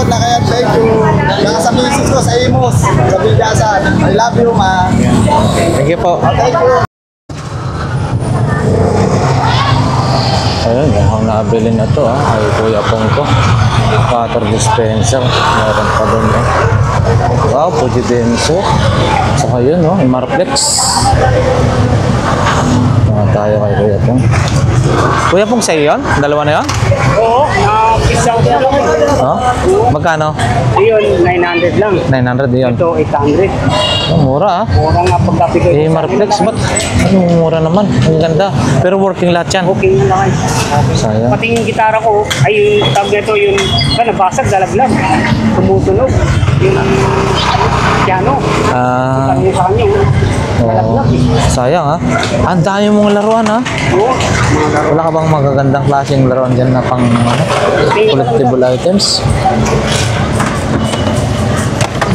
Na kaya thank you. Kaya sa misis ko sa Imos, sa Bigasan. I love you, ma. Thank you po. Thank you. Ayun, mukhang nabili na to ay Kuya Pong to. Water dispenser. Meron pa doon. Wow, Fuji Denso. Saka yun, Marflex. Tayo kay Kuya Pong. Kuya Pong, sa'yo yun? Dalawa na yun? Oo, isa ko lang. Magkano? Yun, 900 lang. 900 yun. Ito, 800. Mura Mura nga pagkapigay. Marflex, ba't? Mura naman. Ang ganda. Pero working lahat yan. Okay na lang. Sayang. Pati yung gitara ko, ay yung tag nito, yung nabasag, dalaglag. Tumutunog. Yung piano. Yung sa kanya, dalaglag. Sayang Ang dami mong laruan Oo, Wala ka bang magagandang klaseng laruan dyan na pang collectible items?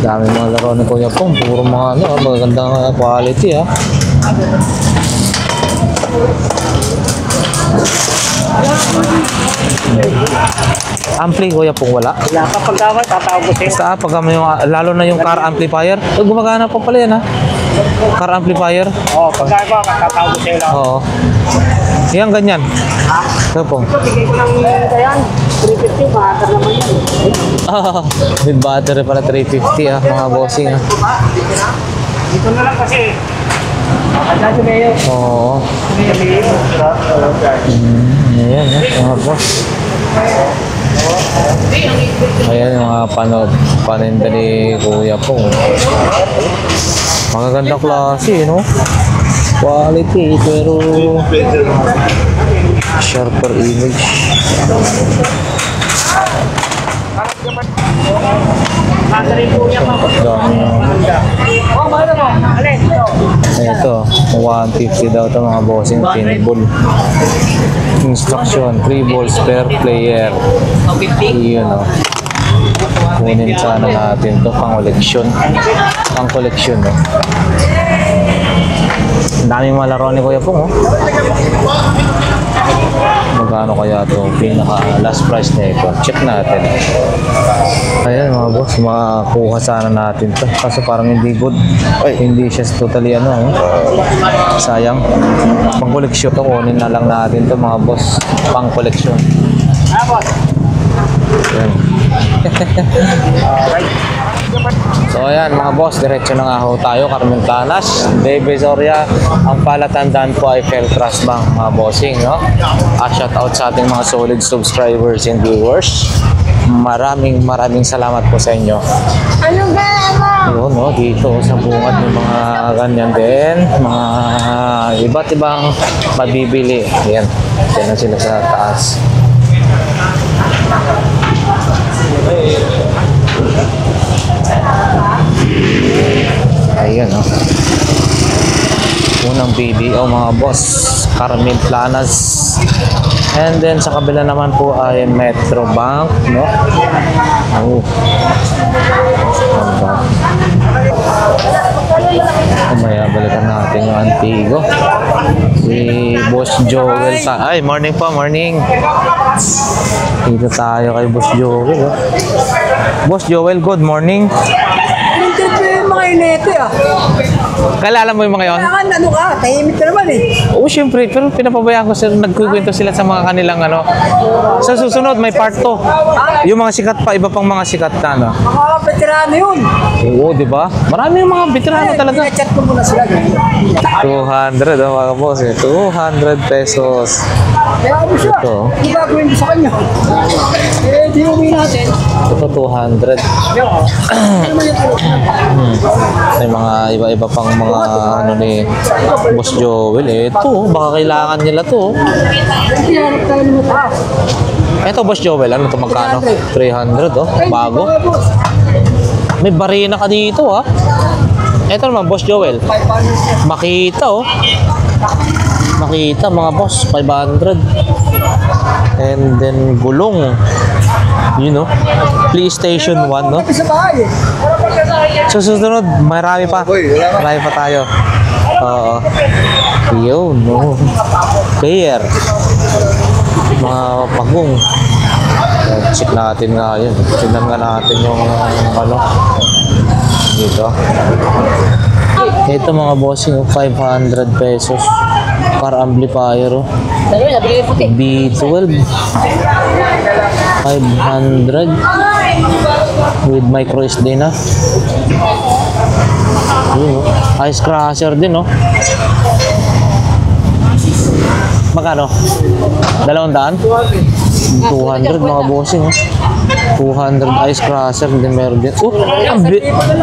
Dami mga laruan ni Kuya Pong. Puro mga magagandang quality Ampli, Kuya Pong, wala? wala ka pagkawal, tatawag ko sa'yo. Basta pag lalo na yung car amplifier, gumagana pa pala yan car amplifier. Oo, pagkawal, tatawag ko sa'yo lang. Oo. Yan, ganyan. Kuya Pong. Ito, bigay ko ng kayan. 350, mahatar naman yan. With battery pala 350 mga bossing Dito na lang kasi. Kadado Mayo. Oo. Mayo. Ayan mga boss. Ayan yung mga paninda ni Kuya Pong. Magagandang klase, quality, pero sharper image. Ito, 150 daw ito mga bossing, pinball. Instruction, 3 balls per player. Yun kunin sana natin to pang collection. Pang collection Ang daming malaro ni Kuya Pong Magkano kaya ito? Pinaka last price na ito. Check natin. Ayan mga boss, makakuha sana natin to. Kaso parang hindi good. Hindi siya totally sayang. Pang collection to, kunin na lang natin to mga boss. Pang collection. Ayan. So ayan mga boss, diretso na nga ho tayo, Carmentanas, Divisoria. Ang palatandaan po ay Feltras Bank mga bossing shout out sa ating mga solid subscribers and viewers. Maraming salamat po sa inyo. Yun dito sa bungad may mga ganyan din, mga iba't ibang mabibili. Ayan, dyan na sila sa taas. Ayan unang BDO mga boss, Carmen Planas. And then sa kabila naman po ay Metro Bank Mamaya balikan natin yung Antigo. Si Boss Joel ay morning po, morning. Dito tayo kay Boss Joel Boss Joel, good morning. Mga ineto Kalala mo yung mga yon? Ano ka? Tahimik ka naman Oo, syempre. Pero pinapabayaan ko sila. Nagkukwento sila sa mga kanilang Sa susunod, may part 2. Yung mga sikat pa, iba pang mga sikat na Mga veterano yun. Oo, di ba? Marami yung mga veterano talaga. Chat mo muna sila. 200 mga boss 200 pesos. Kaya mo siya. Ito. Ano gagawin ko sa kanya? Dinuwi natin. Ito 200. May mga iba-iba pang mga ni Boss Joel Ito, baka kailangan nila to. Ito Boss Joel, ano to magkano? 300 bago. May barina ka dito Ito naman Boss Joel. Makita Makita mga boss, 500. And then gulong. PlayStation 1, no? Sa bahay eh. So, susunod, marami pa. Marami pa tayo. Oo. Yun, no. Player. Mga pagong. Check natin nga yun. Tignan nga natin yung ano. Dito. Ito mga bossing, 500 pesos. Car amplifier, oh. B12. 500. With micro SD na. Yun, oh. Ice crusher din, oh. Magkano? 200? 200 mga bossing, oh. 200 ice crusher din meron din. Oh,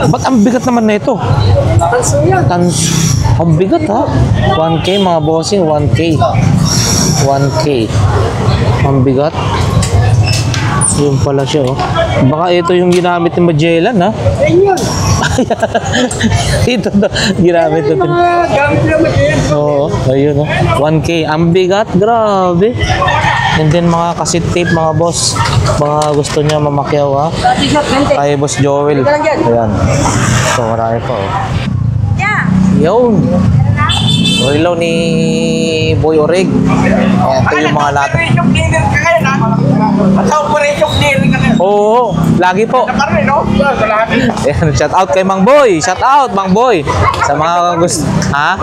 ba't ang bigat naman na ito? Ang bigat, ha? 1K mga bossing, 1K. 1K. Ang bigat. Yun pala siya, oh. Baka ito yung ginamit ni Magellan, ha? Ito na, ginamit natin. Gamit lang mag-iin. Oo, ayun, oh. 1K. Ang bigat, grabe. And then mga cassette tape, mga boss. Mga gusto niya mamakyaw, ha? Kay Boss Joel. Ayan. So, marami pa, oh. Yun. Relo ni Boy Oreg. Ito yung mga lahat. Oo, lagi po. Ayan, shout out kay Mang Boy. Shout out, Mang Boy. Sa mga gusto, ha?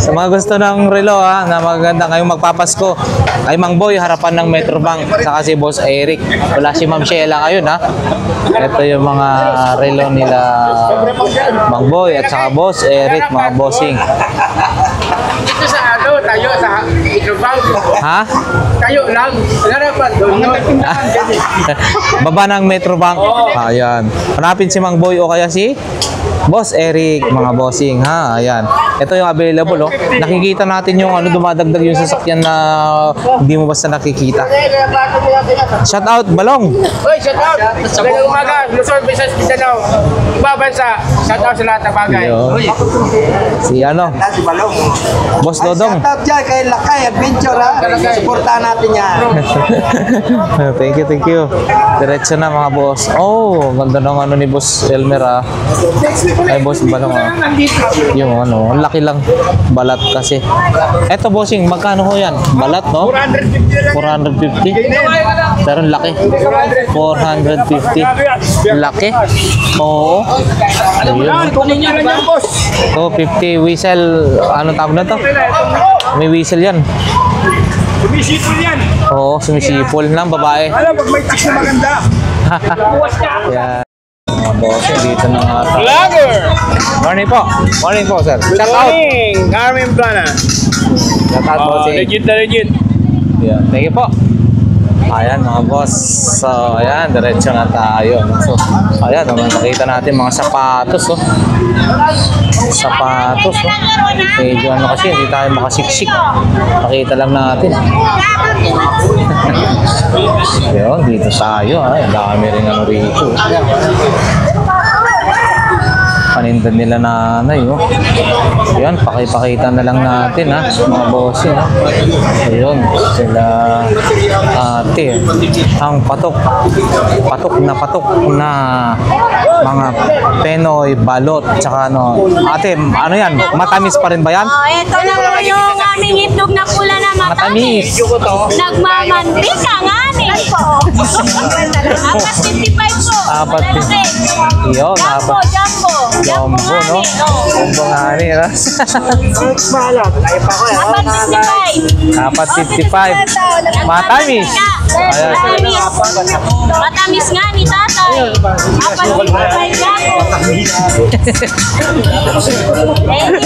Sa mga gusto ng relo, ha, na maganda ngayong magpapasko. Kay Mang Boy, harapan ng Metrobank. Saka si Boss Eric. Wala si Ma'am Sheila ngayon, ha? Ito yung mga relo nila Mang Boy at saka Boss Eric, mga bossing. Ito sa ano, tayo sa Metrobank. Ha? Tayo lang. Harapan doon. Baba ng Metrobank. Ayan. Hanapin si Mang Boy o kaya si Boss Eric, mga bossing, ha. Ayan. Ito yung available, oh. Nakikita natin yung ano, dumadagdag yung sasakyan na hindi mo basta nakikita. Shout out, Balong. Hoy, shout out. Magandang umaga. Luzon, Visayas, Mindanao. Ibang bansa. Shout out sa lahat ng bagay. Yo. Si ano? Si Balong. Boss Dodong. Shout out dyan kay Lakay Adventure, ha? Supportahan natin yan. Thank you, thank you. Diretso na mga boss. Oh, ganda ng ano ni Boss Elmer, ah. Ay, Boss Balong, ah. Yung ano, ang laki lang. Balat kasi. Eto, bossing, magkano ho yan? Balat, no? 450. Pero ang laki. 450. Laki. Oo. Ayun. So, 50 whistle. Ano tawag na to? May whistle yan. Sumisipol yan. Oo, sumisipol ng babae. Alam, pag may chicks na maganda. Yan. Mga boss, dito na nga tayo. Vlogger! Morning po. Morning po, sir. Shout out. Carmen Plana. Shout out, bossing. Legit na legit. Yeah, thank you po. Ayan mga boss. So, ayan, diretso na tayo. So, ayan, nakita natin mga sapatos, oh. Sapatos, oh. Medyo ano kasi, hindi tayo makasiksik. Nakita lang natin. Yun, dito tayo, ha. Ang dami rin ano rito. Panindan nila nanay, oh. Ayan, pakipakita na lang natin, ha, mga bossing, ha. Ayun, sila ate, ang patok na mga Penoy balot, tsaka ano, ate, ano yan, matamis pa rin ba yan? Oh, ito na po yung aming itlog na pula na matamis. Nagmamantika nga ni. Apat 55 po. Apat 55. Yun, Jumbo, jumbo. Jumbo, no? Jumbo nga ni, no? Apat 55. Apat 55. Matamis. Ayan. Matamis nga ni tatay. Apat 55 jumbo.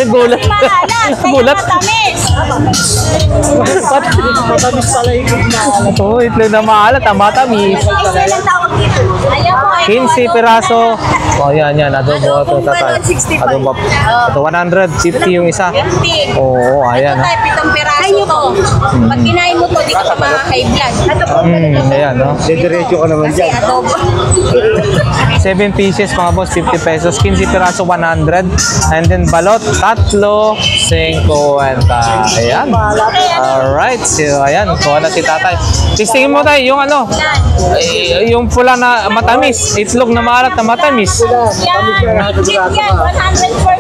Gulat. Gulat. Matamis. Matamis pala yung maalat. Oo, itlog na maalat, matamis. Ilang tawag dito? Ayaw po. 15 piraso. Oh, yan, adobo ito, tatay. Adobo. Ito, 150 yung isa. 50. Oo, ayan. Ito tayo, 7 piraso to. Pag kinain mo to, di ka pa makaka-high blood. Ayan, no? diretso ka naman dyan. 7 pieces mga boss, 50 pesos. 15 piraso, 100. And then balot, tatlo, 50. Ayan. Alright. So, ayan. Kuha na si tatay. Tistingin mo tayo yung ano, yung pula na matamis. Itlog na maalat na matamis. Yan, legit yan, 100%.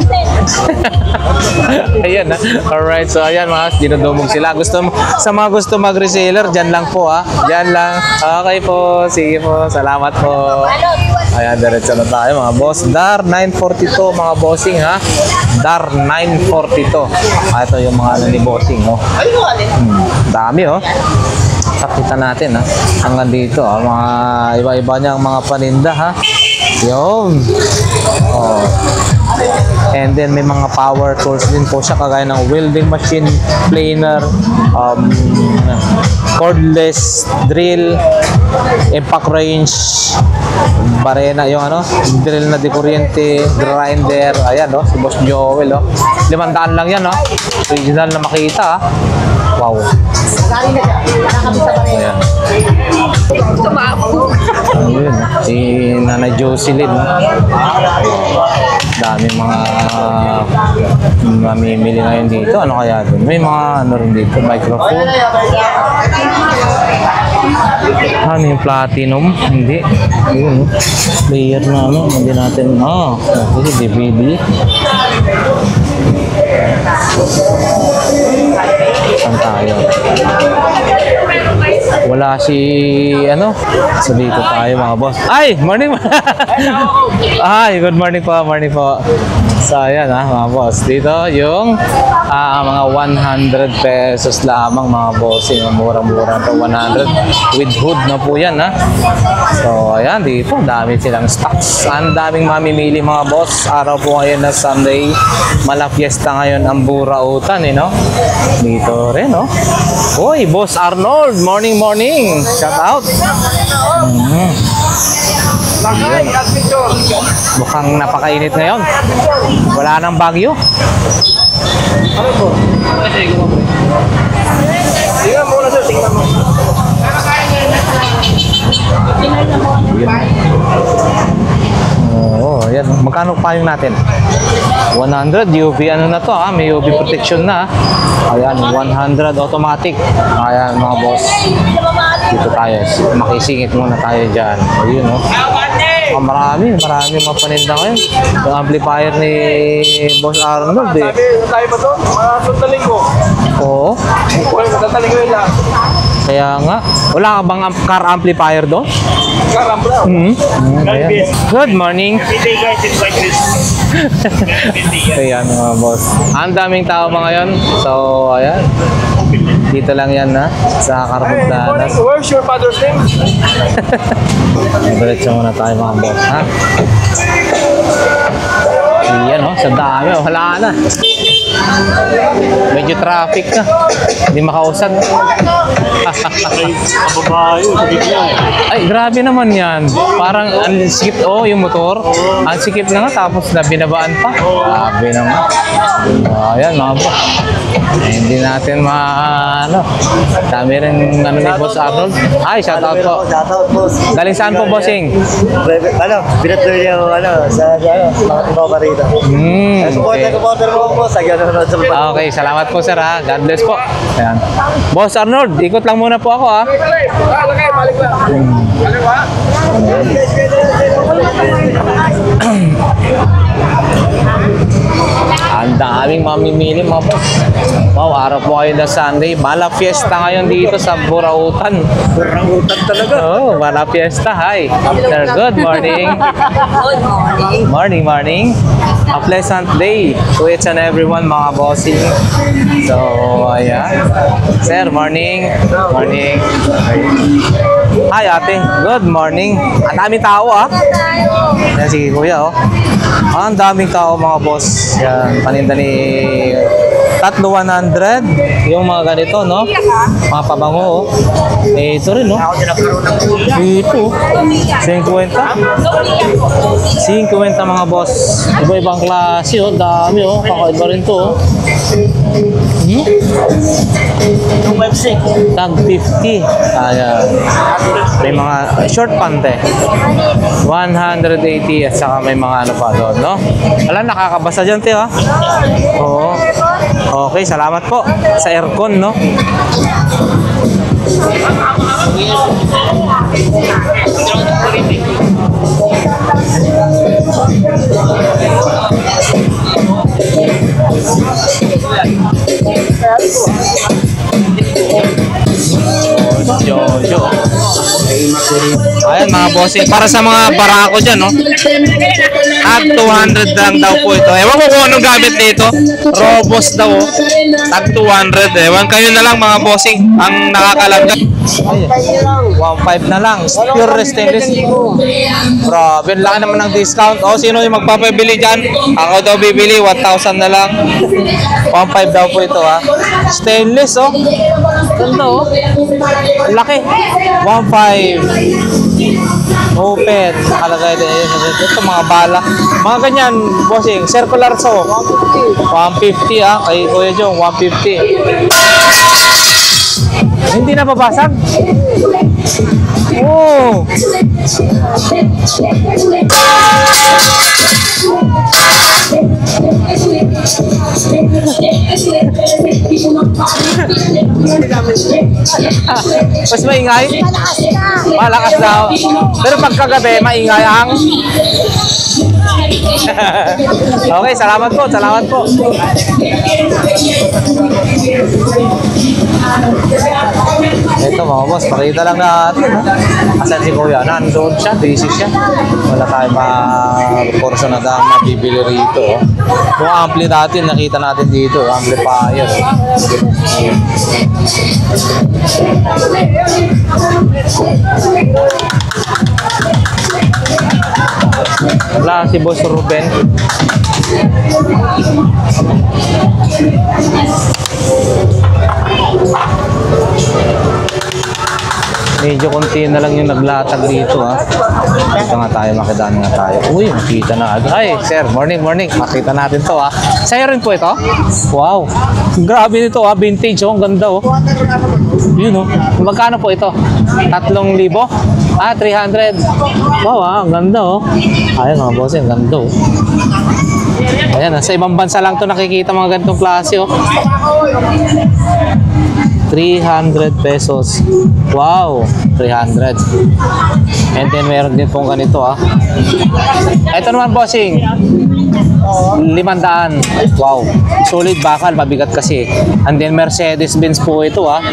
Ayan na. Alright. So, ayan mga dinudumog sila. Sa mga gusto mag-reseller, dyan lang po ha. Dyan lang. Okay po. Sige po. Salamat po. Ayan, diretso na tayo mga boss. Dar 942 mga bossing ha. Dar 942. Ito yung mga ano ni bossing oh. Dami oh. Pakita natin ha. Hanggang dito ha. Mga iba-iba niyang mga paninda ha. Yun. Oh. And then may mga power tools din po siya kagaya ng welding machine, planer, cordless drill, impact range, barena, yung ano, drill na di kuryente, grinder, ayan no, si Boss Joel oh. 500 lang yan no. Original na makita ha. Wow. Ayan. Ayun, si Nanay Jocelyn no. Dami mga mamimili ngayon dito. Ano kaya doon? May mga ano rin dito, microphone. Ano yung platinum? Hindi. Yun, player na ano. Hindi natin. Ito DVD. Saan tayo? Wala si ano. So dito tayo mga boss. Ay! Morning! Ay, good morning po. Morning po. So ayan mga boss. Dito yung mga 100 pesos lamang mga bossing. Murang-mura to 100 with hood na po yan ha. So ayan dito. Dami silang stocks. Ang daming mamimili mga boss. Araw po ngayon na Sunday. Malapiesta ngayon ang burautan no? Dito rin no. Uy, Boss Arnold. Morning, morning. Shout out. Mukhang napakainit ngayon. Wala nang bagyo. Tingnan mo na sir, tingnan mo. Oo, yan. Magkano payong natin? 100 UV ano na to ha? May UV protection na. Ayan, 100 automatic. Ayan mga boss. Dito tayo. Makisingit muna tayo dyan. Ayun no. Marami mga paninda ngayon. Yung amplifier ni Boss Arnold eh. Tayo ba to? Mga sundaling ko. Oo. Okay, matataling ko yun lang. Kaya nga. Wala ka bang car amplifier doon? Karambra. Ayan. Good morning. Ayan mga boss. Ang daming tao mga ngayon. So, ayan. Dito lang yan na sa Carpentanas. Where's your father's name? Diretso muna tayo mga boss, ha? Yan oh, sa dami, wala na. Medyo traffic na. Hindi makausad. Ay, grabe naman yan. Parang ang sikip, yung motor. Ang sikip na nga, tapos na binabaan pa. Grabe naman. Ayan mga boss. Hindi natin dami rin ni Boss Arnold. Ay, shout out po. Shout out boss. Galing saan po, bossing? Binatuloy niya sa mga iba rito. Supporter mo po sa gano'n sa Okay, salamat po sir ha. God bless po. Ayan. Boss Arnold, ikot lang muna po ako ha. Lagay, balik lang. Balik ba? Ang daming mamimili mga boss. Wow, araw po kayo na Sunday. Mala fiesta ngayon dito sa Burautan. Burautan talaga. Oh, mala fiesta. Hi. Sir, good morning. Good morning. Morning. A pleasant day to each and everyone mga bossing. So, ayan. Sir, morning. Morning. Hi ate, good morning. Ang daming tao ah. Yan si kuya oh. Ang daming tao mga boss. Yan, paninda ni tatlo 100. Yung mga ganito no. Mga pabango oh. Eh, ito rin no. Dito 50. 50 mga boss. Iba-ibang klase oh, dami oh. Kakaiba rin to oh. 256. Tag 50. Ayan. May mga short pante. 180 at saka may mga ano pa doon, no? Wala, nakakabasa dyan, Teo, ha? Oo. Okay, salamat po sa aircon, no? Jojo. Ayan mga bossing, para sa mga barako dyan, no? At 200 lang daw po ito. Ewan ko kung anong gamit nito. Robos daw. At 200. Ewan kayo na lang mga bossing ang nakakalagay. 1.5 na lang. Pure stainless. Grabe, laki naman ng discount. O, sino yung magpapabili dyan? Ako daw bibili, 1,000 na lang. 1.5 daw po ito, ha. Stainless, oh. Ganda, oh. Laki. 1.5. Open. Nakalagay din. Ito, mga bala. Mga ganyan, bossing. Circular saw. 150, ha. Kay Kuya Jong, 150. Hindi na babasag? Oh! Mas maingay? Malakas daw. Pero pagkagabi, maingay ang... Okay, salamat po, salamat po. Ito mga boss, pakita lang natin. Asan si Kuya? Nandun siya, busy siya. Wala tayong portion na dami mabibili rito. Yung ampli natin, nakita natin dito, amplifier. Wala si Boss Ruben. Medyo konti na lang yung naglatag dito, ha. Dito nga tayo, makidaan nga tayo. Uy, makita na agad. Ay, sir, morning, morning. Makita natin to, ha. Sa'yo rin po ito? Wow. Grabe nito, ha. Vintage, oh. Ang ganda, oh. Yun, oh. Magkano po ito? 3,000? Ah, 300. Wow, ha. Ang ganda, oh. Ayan, mga boss, ang ganda, oh. Ayan, sa ibang bansa lang to nakikita mga ganitong klase, oh. 300 pesos. Wow, 300. And then meron din pong ganito, ah. Ito naman, bossing. 500. Wow. Solid bakal, mabigat kasi. And then Mercedes-Benz po ito, ah.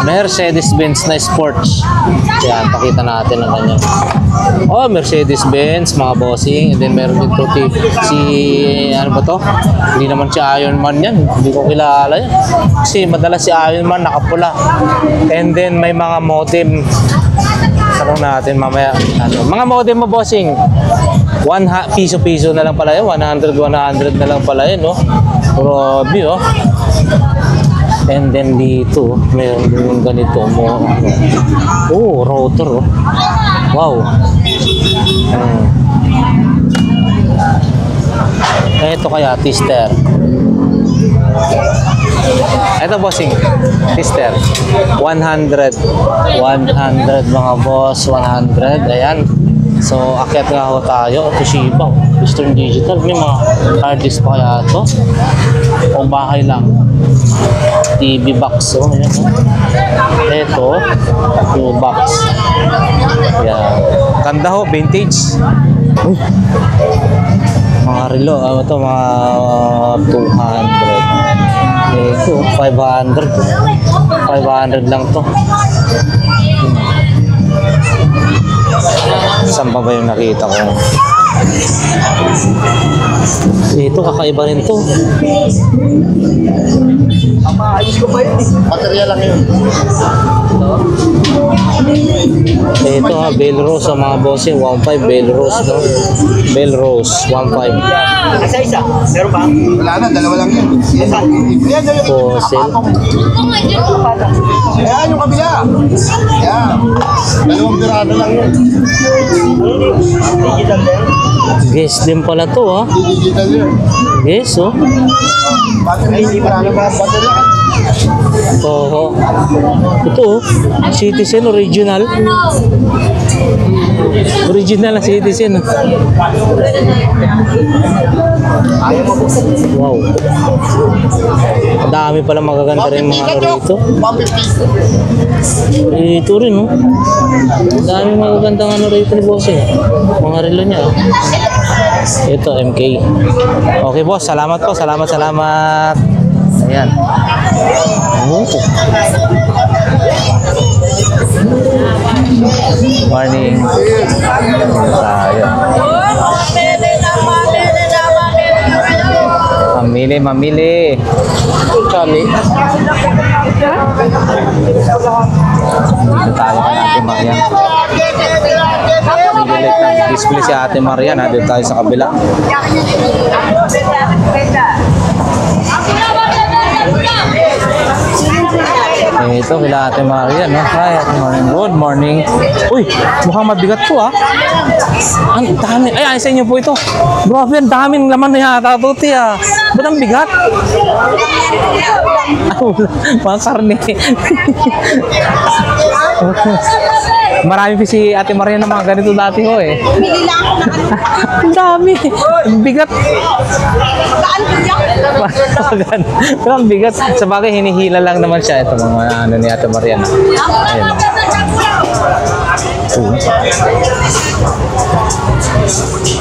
Mercedes-Benz na sports. Yan, pakita natin ang ganyan. Oh, Mercedes-Benz, mga bossing. And then meron din to si ano ba to? Hindi naman si Iron Man yan. Hindi ko kilala yan. Kasi madalas si Iron Man nakapula. And then may mga modem. Tanong natin mamaya. Ano, mga modem mo, bossing. Piso-piso na lang pala yun. 100 na lang pala yun, no? Grabe, oh. And then dito, mayroon yung ganito mo. Oh, rotor, oh. Wow. Ito kaya, tester. Ito, bossing. Tester. 100. 100, mga boss. 100. Ayan. So, akyat nga ho tayo. Toshiba. Western Digital. May mga hard disk pa kaya ito. O bahay lang. TV box. Oh, ayan, oh. Ito. Yung box. Ayan. Ganda ho. Vintage. Mga relo. Ito mga 200. Ito. 500. 500 lang to. Saan pa ba yung nakita ko? Ito, kakaiba rin to. Ayos ko pa yun. Material lang yun. Ito ha, Bell Rose ang mga bossing, 1.5 Bell Rose, no? Bell Rose, 1.5. Isa-isa. Meron ba? Wala na, dalawa lang yun. Ayan, Fossil. ayan yung kabila. Ayan. Dalawang pirado lang yun. Digital din. Guess din pala to ha. Digital yun. Guess oh. Battery, pirado ba? Battery lang. Oo. Ito oh. Citizen original. Original na Citizen. Wow. Ang dami pala magaganda rin mga rito. 150. Ito rin oh. Ang dami magagandang ano rito ni boss eh. Mga relo niya oh. Ito MK. Okay boss, salamat po. Salamat. Ayan. Oh. Morning. Tayo. Mamili. Kami. Dito tayo kay Ate Marian. Nagilit ng display si Ate Marian. Dito tayo sa kabila. Ito, kila Ate Marian, no? Hi, Ate Marian. Good morning. Uy, mukhang mabigat to, ah. Ang dami. Ay, sa inyo po ito. Grabe, ang daming laman na yata, tuti, ah. Ba't ang bigat? Mga karne. Marami pa si Ate Marian na mga ganito dati ho, eh. Ang dami. Ang bigat. Pero ang bigat. Sa bagay, hinihila lang naman siya. Ito mga ano ni Ate Marian. Ayun.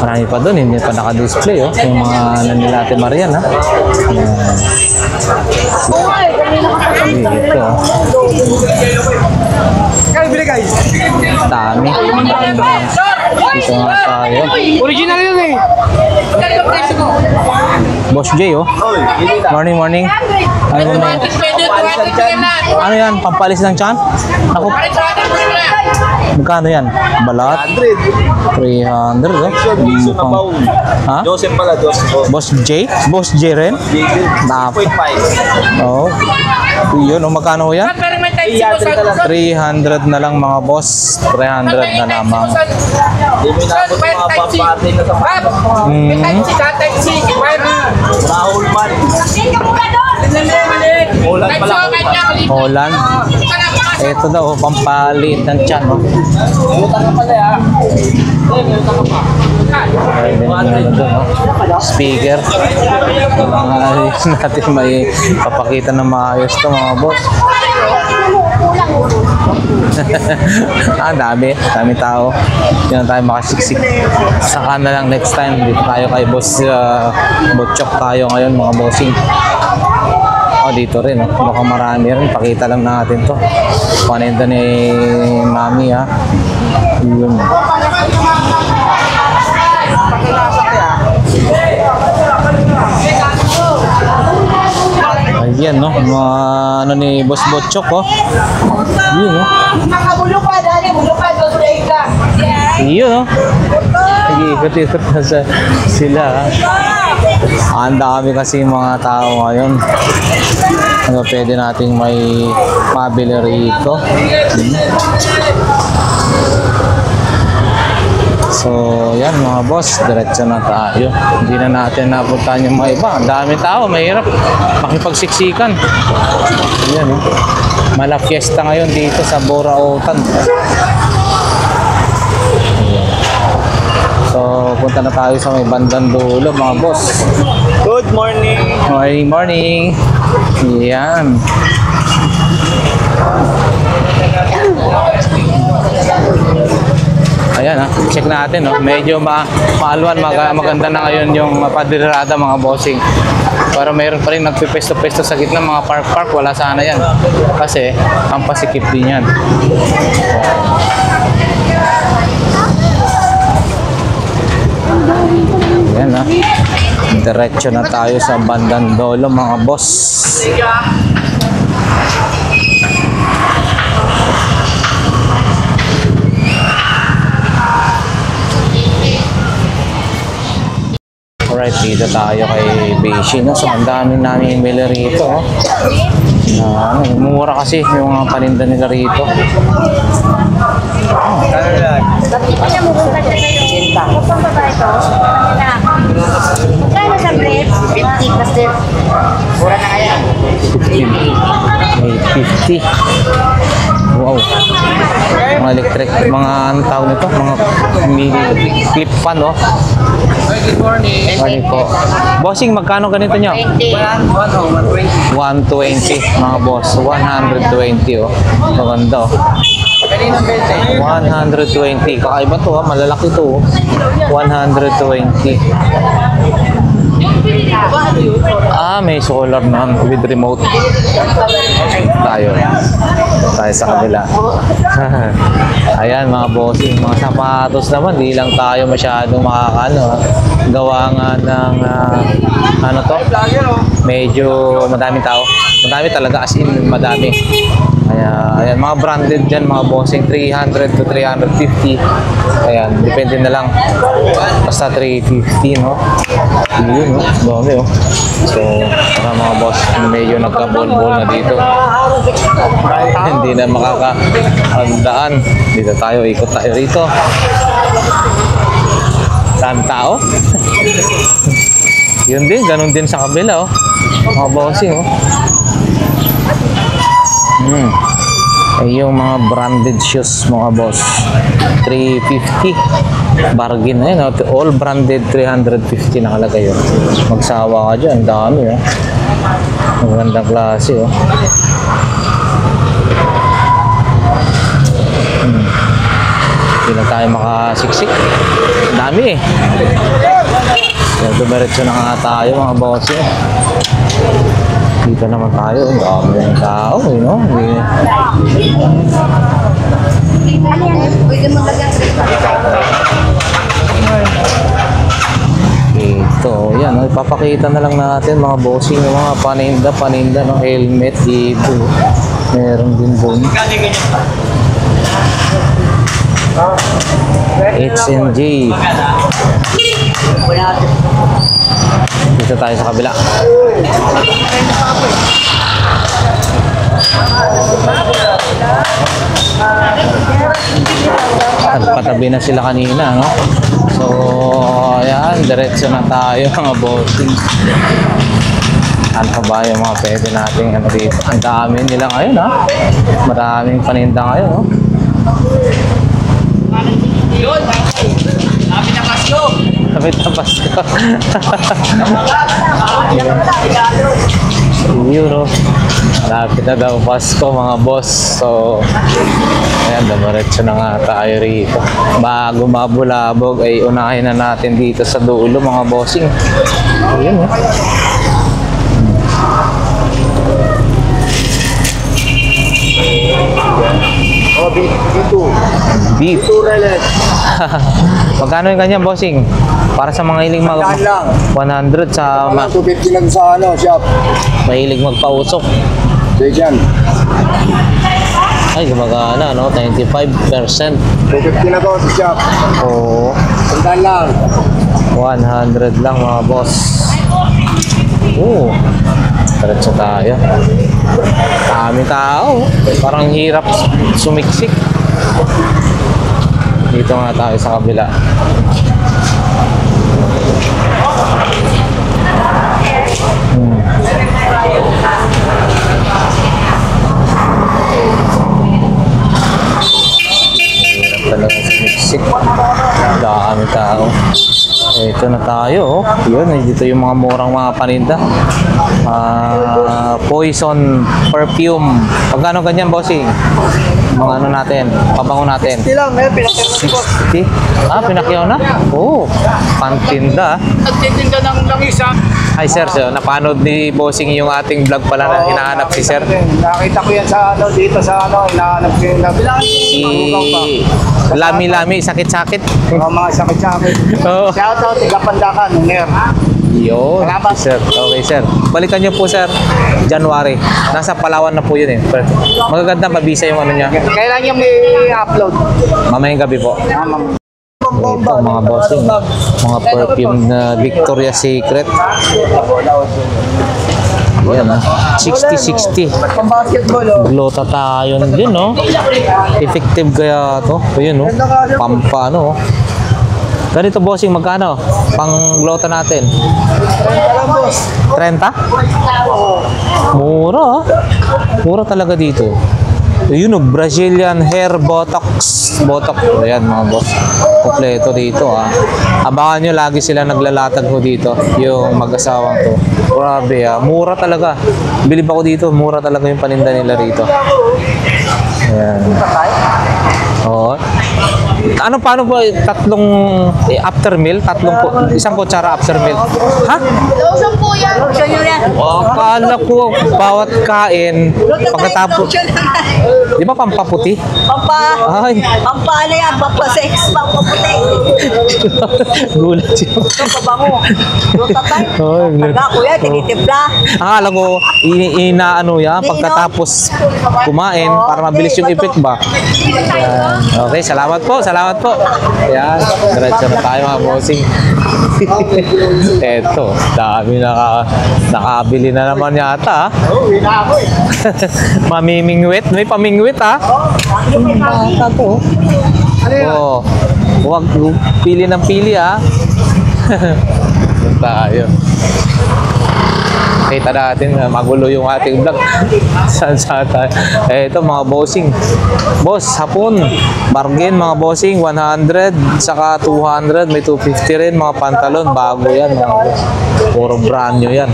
Marami pa doon. Hindi pa naka-display. Oh. Yung mga ano nila Ate Marian. Ha? Ito. Dami. Dito nga tayo. Original yun eh. Boss J, oh. Morning. Ano ba ano yan? Pampalis ng tiyan? Ako. Magkano yan? Balat? 300, oh. Mukhang... Ha? Joseph pala, Joseph. Boss J? Boss J rin? Dapat. Oo. Yun, oh. Magkano yan? 300 na lang mga boss. 300 na lamang. Holland. Ito daw, pampalit ng tiyan. Oh. Speaker. Ayos natin may papakita ng maayos to mga boss. Dami tao. Hindi na tayo makasiksik. Saka na lang next time. Dito tayo kay boss Butchok tayo ngayon mga bossing. Dito rin. Baka marami rin. Pakita lang natin to. Paninda ni Mami ha. Yun. Ayan no. Mga ano ni Boss Butchok oh. Yun no. Yun no. Ikot-ikot na sila ha. Ang dami kasi mga tao ngayon. Ano pwede nating may mabili rito. So, yan mga boss, diretso na tayo. Hindi na natin napuntahan yung mga iba. Ang dami tao, mahirap makipagsiksikan. Yan eh. Mala fiesta ngayon dito sa Borautan. So, punta na tayo sa may bandang dulo mga boss. Good morning. Morning. Yan. Ayan ha, check natin no. Medyo maalwan, maganda na ngayon yung padirada mga bossing. Pero mayroon pa rin nagpipesto-pesto sa gitna mga park, wala sana yan. Kasi ang pasikip din yan. Ayan ha. Diretso na tayo sa bandang dulo mga boss. dito tayo kay Beshi, no? So, ang dami namin mili rito, oh. Na, ano, mura kasi yung mga paninda nila rito. Magkano sa brief? 50 kasi. Mura na kaya. 850. Wow. Mga electric, mga ano tawag nito? Mga clip fan, oh. Good morning. Morning po. Bossing, magkano ganito nyo? 120 mga boss. 120, oh. Maganda, oh. 120. Kakaiba to, ha. Malalaki to, oh. 120. May solar na with remote. Tayo sa kabila. Ayan mga bossing, mga sapatos naman, di lang tayo masyadong makakano. Gawa nga ng ano to, medyo madaming tao. Madami talaga, as in madami. Kaya ayan, mga branded dyan mga bossing, 300 to 350. Ayan, depende na lang. Basta 350, no? Yun, no? Dami, oh. So, para mga boss, medyo nagka-bol-bol na dito. Hindi na makakahandaan. Dito tayo, ikot tayo rito. Saan tao? Yun din, ganun din sa kabila, oh. Mga bossing, oh. Yung mga branded shoes mga boss, 350 bargain na yun, all branded 350 nakalagay yun. Magsawa ka dyan, dami, oh. Magandang klase, oh. Hindi na tayo makasiksik, dami, eh. Dumiretso na nga tayo mga boss, eh. Dito naman tayo, ang dami ng tao, you know? Ito, yan, ipapakita na lang natin mga bossing, yung mga paninda, no? Helmet, dito. Meron din doon. H&J. Dito tayo sa kabila. Nagpatabi na sila kanina, no? So, ayan, diretso na tayo mga bossing. Ano pa ba yung mga pwede natin ano dito? Ang dami nila ngayon, ha? Maraming paninda ngayon, no? Yun! Sabi na Pasko! Kapit na Pasko. Yun, no? Malapit na daw Pasko, mga boss. So, ayan, damaretso na nga tayo rito. Bago mabulabog, ay unahin na natin dito sa dulo, mga bossing. Ayun, no? Beef. Magkano yung ganyan, bossing? Para sa mga hiling 100 sa 250 lang sa ano, shop. mahilig magpausok. Diyan. Ay, gumagana, no? 95%. 250 na to sa shop. Oo. Sandaan lang. 100 lang, mga boss. Oo. Diretso tayo. Dami tao. Parang hirap sumiksik. Dito nga tayo sa kabila. Hirap talaga sumiksik. Dami tao. Ito na tayo, oh. Yun, dito yung mga murang mga paninda. Poison perfume. Pagkano ganyan, bossing? Mga ano natin, pabango natin. 60 lang, may pinakyaw 60? Pinakyaw na? Oo. Pantinda. Nagtitinda ng langisa. Hi, sir. So, napanood ni bossing yung ating vlog pala na hinahanap si sir. Nakita ko yan sa ano, dito sa ano, hinahanap ko yung Si Lami-Lami, sakit-sakit. mga sakit-sakit. Oo. Shout out, Tigapandakan, Unger. Yun. Salamat. Sir. Okay, sir. Balikan niyo po, sir. January. Nasa Palawan na po yun, eh. Magaganda, mabisa yung ano niya. Kailan yung may upload? Mamayang gabi po. Ito mga bossing, mga perfume na Victoria's Secret. Yan ah, 60-60. Pang-basketball, oh. Glota tayo din, no? Effective kaya to. Ayun, no? Pampano, oh. Ganito, bossing, magkano? Pang glota natin. 30? Mura, ah. Mura talaga dito. Yun, oh, Brazilian hair botox. Botox. Ayan, mga boss. Kompleto dito, ah. Abangan nyo, lagi sila naglalatag ho dito. Yung mag-asawang to. Grabe, ah. Mura talaga. Bilib ako dito. Mura talaga yung paninda nila rito. Ayan. Oo. Ano, paano po? Tatlong after meal? Isang kutsara after meal. Ha? Lotion po yan. Lotion yun yan. Oh, akala ko bawat kain pagkatapos. Di ba pampaputi? Ay. Pampano yan, pampasex, pampaputi. Gulat siya. Pabango. Lutatay. Oh, Taga kuya, tinitipla. akala ko inaano yan pagkatapos kumain para mabilis yung effect ba? Yan. Okay, salamat po. Salamat po. Yan. Diretso na tayo mga bossing. Eto, dami nakabili na naman yata. Mamimingwit. May pamingwit ha. Bata to. Oh. Huwag pili ng pili ha. Tayo. Kita natin magulo yung ating vlog. Saan tayo? Ito mga bossing. Boss, hapon. Bargain mga bossing. 100 saka 200. May 250 rin mga pantalon. Bago yan mga boss. Puro brand new yan.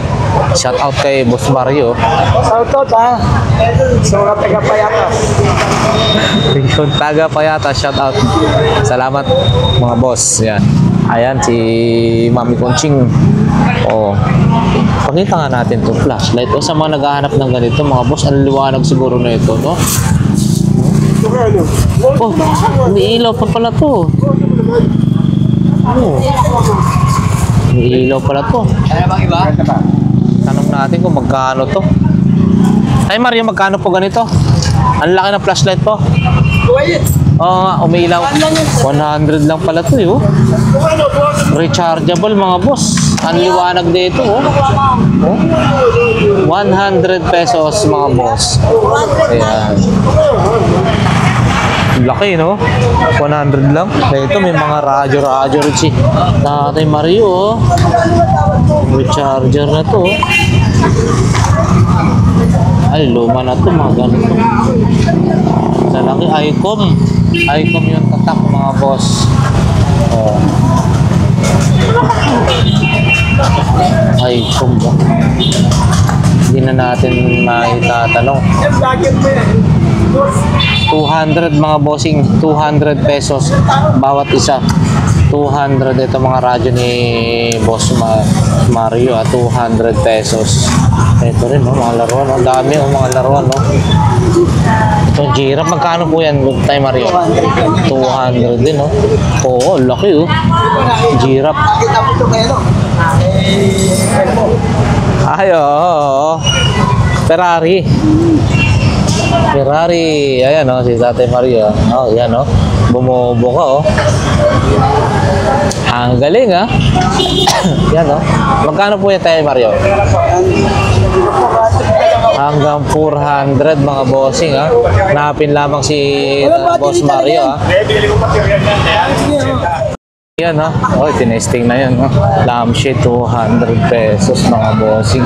Shout out kay Boss Mario. Shout out, ha. So, taga-Payatas. Yung taga-Payata, shout out. Salamat mga boss. Yan. Ayan si Mami Conching. Oh. Pakita nga natin itong flashlight. O sa mga naghahanap ng ganito, mga boss, ang liwanag siguro na ito, no? Oh, may ilaw pa pala to. Oh. May ilaw pala to. Ano bang iba? Tanong natin kung magkano to. Ay Mario, magkano po ganito? Ang laki ng flashlight po. Oo nga, umiilaw. 100 lang pala to, oh. Rechargeable mga boss. Ang liwanag dito, oh. 100 pesos mga boss. Ayan. Laki, no? 100 lang. Dito may mga radyo rin si Tatay Mario, oh. Recharger na to, oh. Ay, luma na to, mga ganito. Sa laki, Icom yung tatak, mga boss. Oh. Icom ba? Hindi na natin maitatanong. 200 mga bossing, 200 pesos bawat isa. 200 ito mga radyo ni Boss Mario, 200 pesos. Ito rin, no, mga laruan. Ang dami, mga laruan, no. Ito, giraffe. Magkano po yan, Tay Mario? 200 din, no. Oo, laki, oh. Giraffe. Ay, oo. Ferrari. Ayan, no, si Tatay Mario. Oh, yan, no. Bumubo ka, oh. Ang galing, ha. Yan, no. Magkano po yan, Tay Mario? Hanggang 400 mga bossing, ha. Napin lamang si Boss Mario, ha. Yan, ha. Oh, tinesting na yan, ha. Lampshade 200 pesos mga bossing.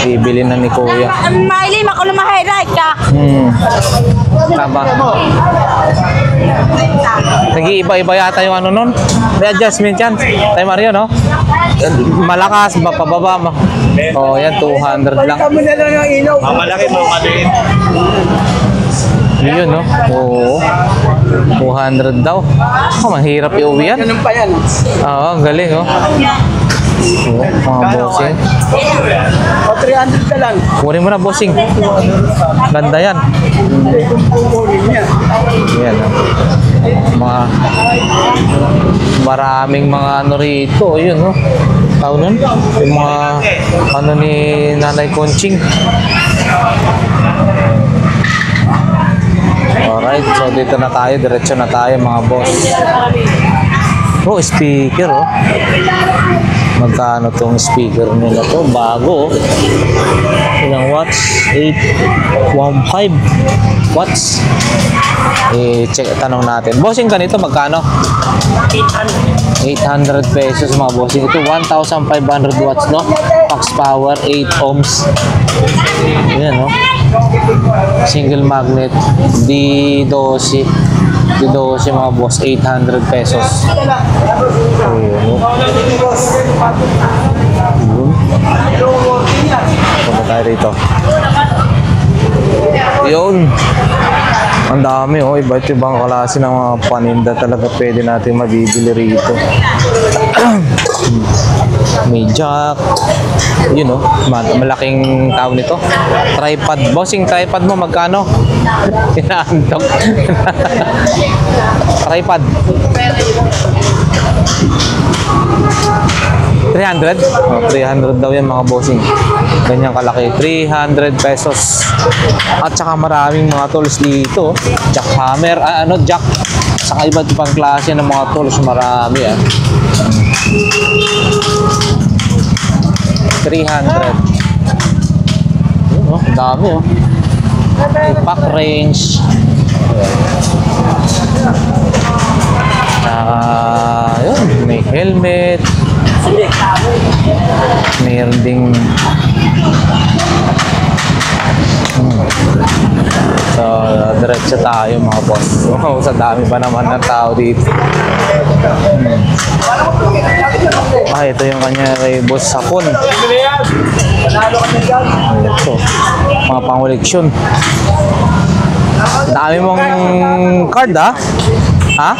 Bibili na ni Kuya. Miley, makulo ma-highlight ka. Tama. Nag-iiba-iba yata yung ano nun. May adjustment yan. Tay Mario, no? Malakas, pababa. Oh, yan, 200 lang. Kami na lang yung ilaw. Malaki mo, maliit. Yun, no? Oo. 200 daw. Oh, mahirap i-uwi yan. Ganun pa yan. Oo, ang galing, oh. Oo, mga bossing. O, 300 na lang. Kunin mo na, bossing. Ganda yan. Kukunin niya. Yan, oh. Maraming mga ano rito. Yun, no? Tao nun? Yung mga ano ni Nanay Conching. Alright, so dito na tayo, diretso na tayo mga boss. Oh, speaker oh. Magkano tong speaker nila to? Bago oh. Ilang watts? 815 watts. Check, tanong natin. Bossing ganito magkano? 800 pesos mga bossing. Ito 1,500 watts no? Max power 8 ohms. Ayan no? Single magnet D12 mga boss, 800 pesos. Ayun no? Punta tayo rito. Yun. Ang dami oh, iba't ibang klase ng mga paninda talaga pwede natin mabibili rito. May jack. Yun oh, malaking tawag nito. Tripod. Bossing, tripod mo magkano? Inaantok. Tripod. 300? Oh, 300 daw yan mga bossing. Ganyan kalaki. 300 pesos. At saka maraming mga tools dito. Jackhammer. Jack. Saka iba't ibang klase ng mga tools. Marami 300. Yun oh, dami oh. Impact range. Yun, may helmet. Mayroon ding so, diretso tayo mga boss. Wow, sa dami pa naman ng tao dito. Ito yung kanya kay boss sapon. Ito, mga pang-koleksyon. Dami mong card ha? Ha?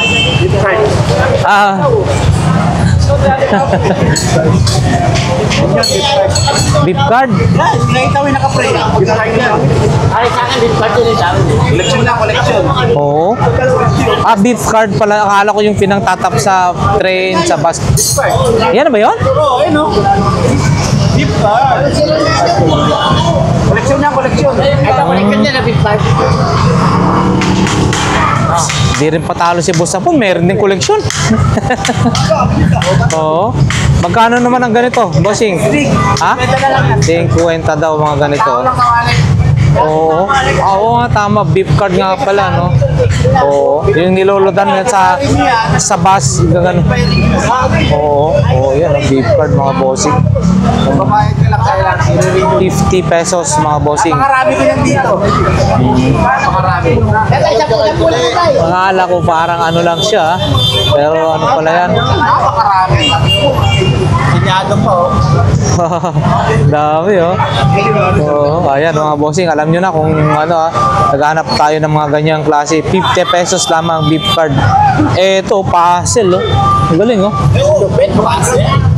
Beep card? Nakita mo yung naka-pray. Ay, sa akin, din card yun sabi. Collection na, collection. Oo. Beep card pala. Akala ko yung pinangtatap sa train, sa bus. Yan na ba yun? Oo, ayun o. Deep card. Collection na, collection. Ito, collection niya na big card. Di rin patalo si boss po, meron din koleksyon. Oo. Magkano naman ang ganito, bossing? Ha? 50 daw mga ganito. Oo. Oo nga, tama. Beep card nga pala, no? Oo. Yung nilolodan nga sa bus. Ganun. Oo. Oo, yan. Beep card mga bossing. Babayad ka lang kailangan. 50 pesos mga bossing. Makarami ko yan dito. Makarami. Akala ko parang ano lang siya. Pero ano pala yan? Makarami. Sinyado pa oh. Dami oh. Oo, ayan mga bossing, alam nyo na kung ano naghanap tayo ng mga ganyang klase. 50 pesos lamang beep card. Eto, parcel oh. Ang galing oh.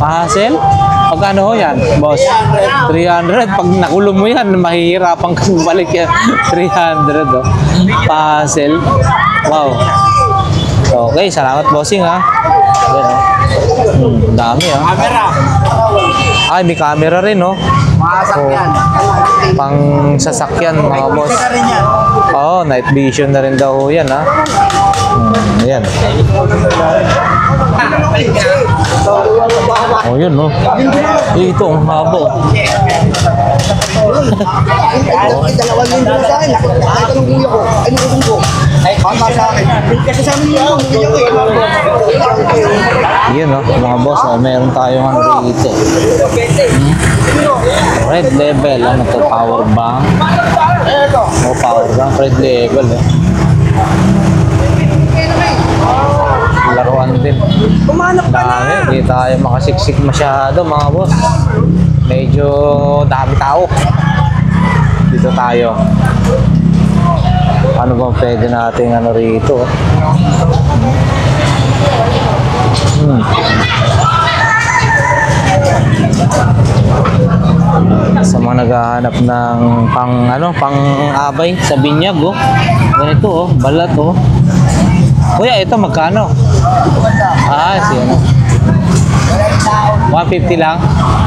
Parcel? Pagkano ho yan, boss? 300. Pag nakulong mo yan, mahihirapan kang balik yan. 300 oh. Parcel. Wow. Okay, salamat bossing ha. Ayan oh. Dami ah. Camera. Ay, may camera rin, no? Masakyan. Pang sasakyan, mga boss. Isa ka rin yan. Oo, night vision na rin daw yan, ha? Ayan. Oh, yun, no? Ito, ang habo. Dalawang linggo sa akin. Nakita ng kuya ko. Ay, nung ko. Mama sa akin. Kasi sa amin yun, kuya ko Yun, no? Mga boss, meron tayong ano dito. Red level, ano to? Power bank. Oh, power bank. Red level, eh. Laruan din. Dami, hindi tayo makasiksik masyado mga boss. Medyo dami tao. Dito tayo. Ano bang pwede natin ano rito? Sa mga naghahanap ng pang-abay sa binyag oh. Ganito oh, balat oh. Kuya, ito magkano? Ano? 150 lang.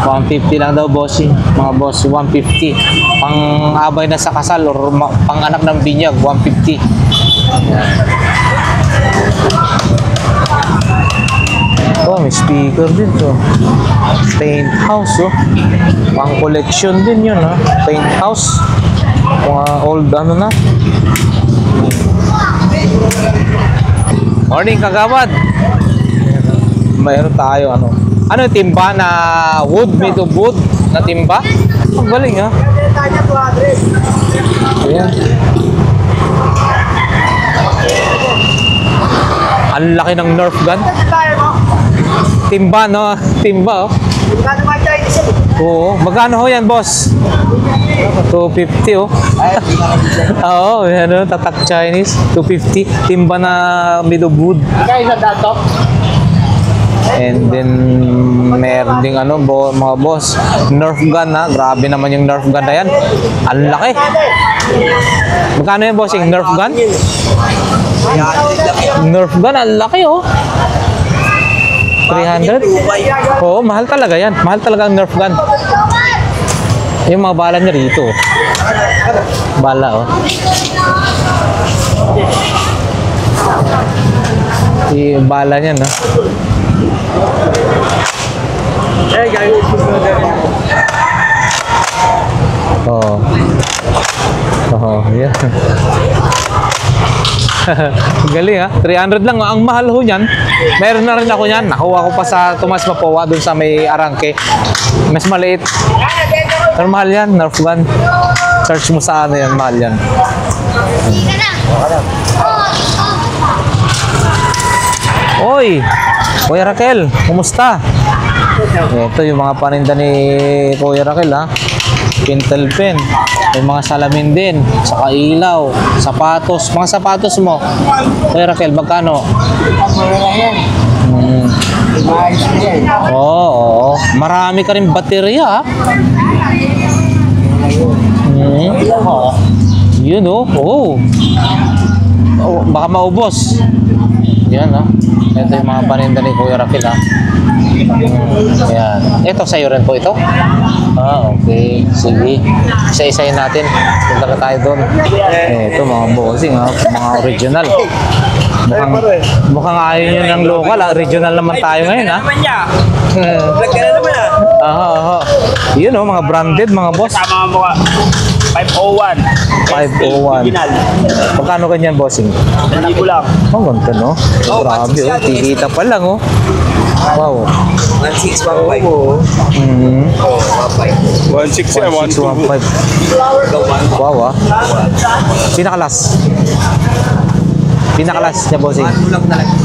150 lang daw, bossing. Mga boss, 150. Pang-abay na sa kasal or pang-anak ng binyag, 150. Oh, may speaker din to. Paint house, oh. Pang collection din yun, ha. Paint house. Mga old, ano na. Morning, kagawad. Mayroon tayo, ano. Ano yung timba na wood, made of wood na timba? Ang galing, ha. Ayan. Ang laki ng Nerf gun. Timba, no? Timba, oh. Oo. Magkano ho yan, boss? 250, oh. Oo, ano, tatak Chinese. 250. Timba na made of wood. Kaya sa dato? And then, meron ding ano, mga boss. Nerf gun, ha? Grabe naman yung Nerf gun na yan. Ang laki. Magkano yan, bossing? Nerf gun? Nerf gun, ang laki, oh. 300? Oo, mahal talaga yan. Mahal talaga ang Nerf gun. Yung mga bala niya rito. Bala, oh. Yung bala niya, no? Oh. Oh, yeah. Galing, ha? 300 lang. Ang mahal ho niyan. Meron na rin ako niyan. Nakuha ko pa sa Tomas Mapua dun sa may Arangke. Mas maliit. Pero mahal yan. Nerf gun. Search mo sa ano yan. Mahal yan. Oy! Kuya Raquel, kumusta? Ito yung mga paninda ni Kuya Raquel, ha? Pintel pen. May mga salamin din. Saka ilaw. Sapatos. Mga sapatos mo. Kuya Raquel, magkano? Oo. Marami ka rin baterya, ha? Yun, oh. Oh, baka maubos. Yan, ha? Ito yung mga paninda ni Kuya Raquel, ha? Ayan. Ito, sa'yo rin po ito? Ah, okay. Sige. Isa-isayin natin. Punta na tayo doon. Ito, mga bossing, ha? Mga original. Mukhang ayaw nyo ng local, ha? Regional naman tayo ngayon, ha? Aha. Yun, oh, mga branded, mga boss. Kasama mo ka. 501. 501. Magkano ganyan, bossing? 1,000 lang. Oh, ganda, no? Grabe, oh. Kikita pa lang, oh. Wow. 1615. 1615. Wow, ah. Pinakalas. Pinakalas niya, bossing.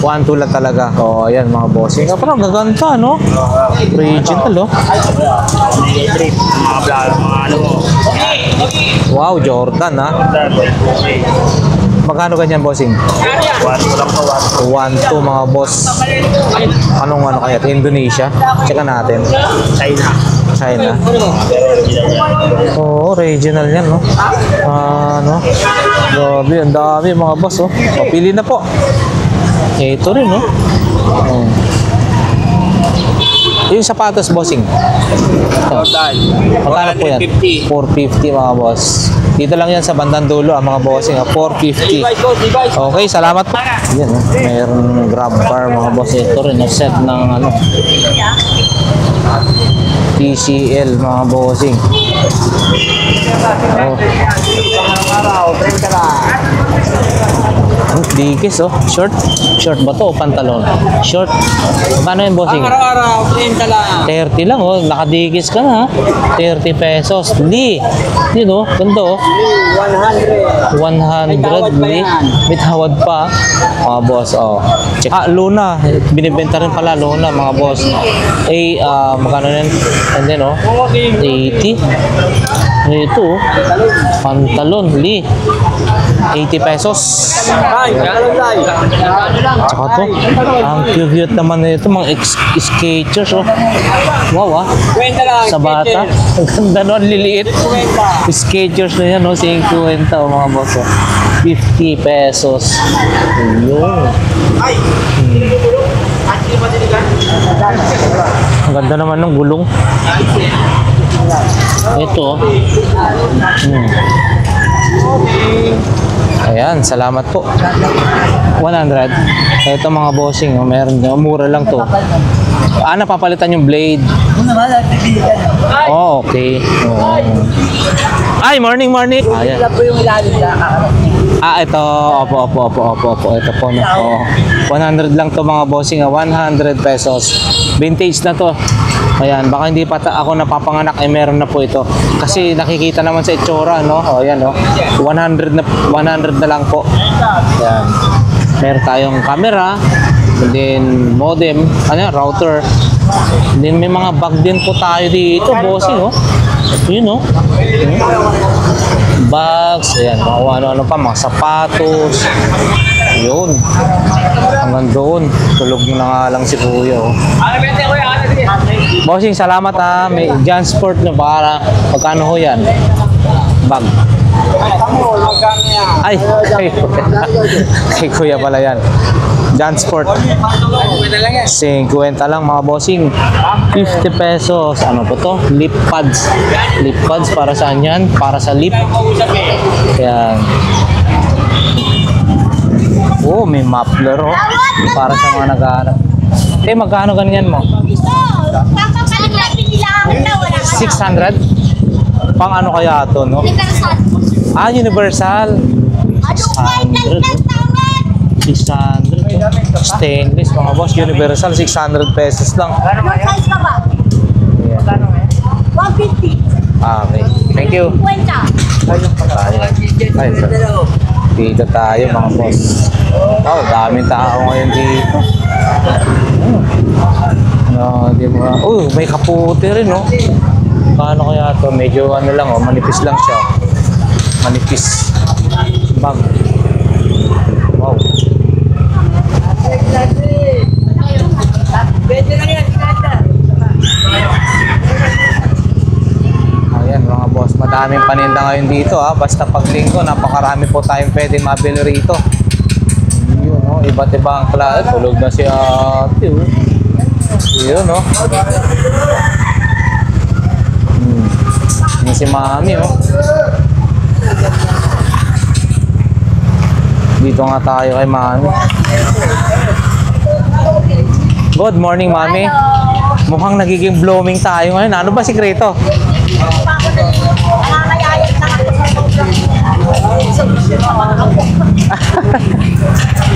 1-2 lang talaga. Oh, ayan, mga bossing. Parang gaganda, no? Original, oh. Mga vlog, mga ano. Wow, Jordan, ha? Magkano ganyan, bossing? 1,2 lang po. 1-2, mga boss. Anong ano kaya? Indonesia? Check natin. China. Oo, original yan, no? Ano? Grabe, ang dami, mga boss, oh. Papili na po. Ito rin, no? Yung sapatos, bossing. Magkano po yan? 450, mga boss. Dito lang yan sa bandang dulo, mga bossing. 450. Okay, salamat po. Yan, mayroong grab bar, mga boss. Ito rin, set ng ano, TCL, mga bossing. Oh. Dikis, oh. Short. Short ba to? Pantalon. Short. Magkano yung bossing? Araw-araw, 30 lang. 30 lang, oh. Nakadikis ka na, ha? 30 pesos. Li. Yun, oh. Ganda, oh. 100. Li. May tawad pa. Mga boss, oh. Check. Luna. Binibenta rin pala, Luna, mga boss. Magkano yan? And then, oh. 80. Ito, oh. Pantalon. Li. 80 pesos. Tsaka to, ang cute naman nito, mga Skechers, oh. Wow, ah. Sa bata. Ang ganda nun, liliit. Skechers na yan, oh. 50, oh, mga boss, oh. 50 pesos. Ayun. Ang ganda naman ng gulong. Ito, oh. Ayan, salamat po. 100. Ito mga bossing, oh, meron, mura lang to. Napapalitan yung blade. Oh, okay. Oh. Ay, morning. Ayan. Ito. Opo. Ito po. No? Oh. 100 lang to mga bossing. 100 pesos. Vintage na to. Ayan, baka hindi pa ako napapanganak ay meron na po ito. Kasi nakikita naman sa itsura, no? O, ayan, no? 100 na lang po. Ayan. Meron tayong camera, and then modem, router. And then may mga bag din po tayo dito, bossing, oh. Yun, oh. Bags, ayan, ano pa, mga sapatos. Yun. Hanggang doon. Tulog na nga lang si Kuya, oh. Bossing, salamat ha. May Jansport na para magkano ho yan? Bag. Ay, kay Kuya pala yan. Jansport. 50 lang mga bossing. 50 pesos. Ano po to? Lip pads. Lip pads para saan yan? Para sa lip. Yan. Oh, may muffler, oh. Para sa mga nag-aaral. Magkano ganyan mo? 600? Pang ano kaya to, no? Universal. 600. 600. Stainless, mga boss. Universal, 600 pesos lang. Yeah. 150. Okay. Thank you. Dito tayo, mga boss. Oh, daming tao ngayon dito. No, di ba? May kaputi rin, no? Paano kaya to? Medyo ano lang, oh, manipis lang siya. Manipis. Bag. Wow. Ayan mga boss, madaming paninda ngayon dito ha. Basta pag linggo, napakarami po tayong pwede mabili rito. Yun, no? Iba't ibang klase. Tulog na si ate. Yun, no? Yan si mami, oh. Dito nga tayo kay mami. Good morning, mami. Mukhang nagiging blooming tayo ngayon. Ano ba sikreto?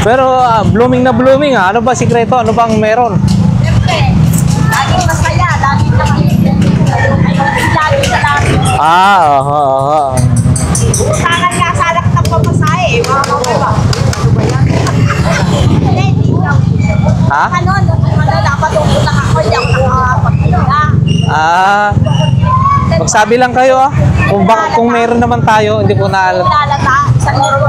Pero blooming na blooming ha. Ano ba sikreto? Ano bang meron? Siyempre, laging masaya, laging Oo. Utangan nga sa anak ng pamasahe, mga ba? Ha? Ano, dapat utak ako, hindi ako nakakapagpila. Magsabi lang kayo ah. Kung meron naman tayo, hindi po naalala. Lalata, sa laro.